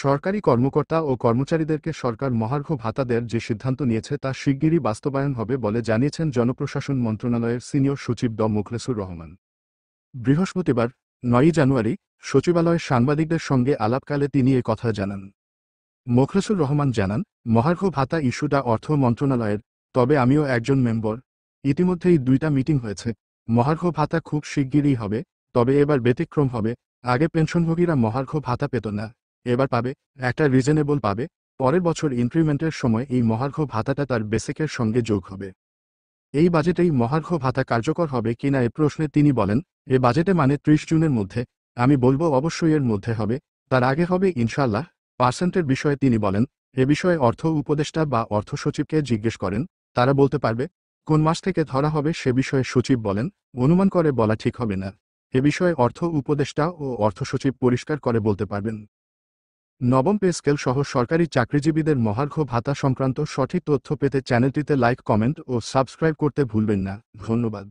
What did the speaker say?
সরকারি কর্মকর্তা ও কর্মচারীদেরকে সরকার মহার্ঘ ভাতা দেওয়ার যে সিদ্ধান্ত নিয়েছে তা শিগগিরই বাস্তবায়ন হবে বলে জানিয়েছেন জনপ্রশাসন মন্ত্রণালয়ের সিনিয়র সচিব ড মোখলেছুর রহমান। বৃহস্পতিবার ৯ জানুয়ারি সচিবালয়ে সাংবাদিকদের সঙ্গে আলাপকালে তিনি এ কথা জানান। মোখলেছুর রহমান জানান, মহার্ঘ ভাতা ইস্যুটা অর্থ মন্ত্রণালয়ের, তবে আমিও একজন মেম্বার। ইতিমধ্যেই ২টা মিটিং হয়েছে। মহার্ঘ ভাতা খুব শিগগিরই হবে, তবে এবার ব্যতিক্রম হবে। আগে পেনশনভোগীরা মহার্ঘ ভাতা পেত না, এবার পাবে, একটা রিজনেবল পাবে। পরের বছর ইনক্রিমেন্টের সময় এই মহার্ঘ ভাতাটা তার বেসিকের সঙ্গে যোগ হবে। এই বাজেটেই মহার্ঘ ভাতা কার্যকর হবে কিনা এ প্রশ্নে তিনি বলেন, এ বাজেটে মানে ৩০ জুনের মধ্যে। আমি বলবো অবশ্যই এর মধ্যে হবে, তার আগে হবে ইনশাআল্লাহ। পার্সেন্টের বিষয়ে তিনি বলেন, এ বিষয়ে অর্থ উপদেষ্টা বা অর্থ সচিবকে জিজ্ঞেস করেন, তারা বলতে পারবে। কোন মাস থেকে ধরা হবে সে বিষয়ে সচিব বলেন, অনুমান করে বলা ঠিক হবে না। এ বিষয়ে অর্থ উপদেষ্টা ও অর্থ সচিব পরিষ্কার করে বলতে পারবেন। নবম পে স্কেল সহ সরকারি চাকরিজীবীদের মহার্ঘ ভাতা সংক্রান্ত সঠিক তথ্য পেতে চ্যানেলটিতে লাইক, কমেন্ট ও সাবস্ক্রাইব করতে ভুলবেন না। ধন্যবাদ।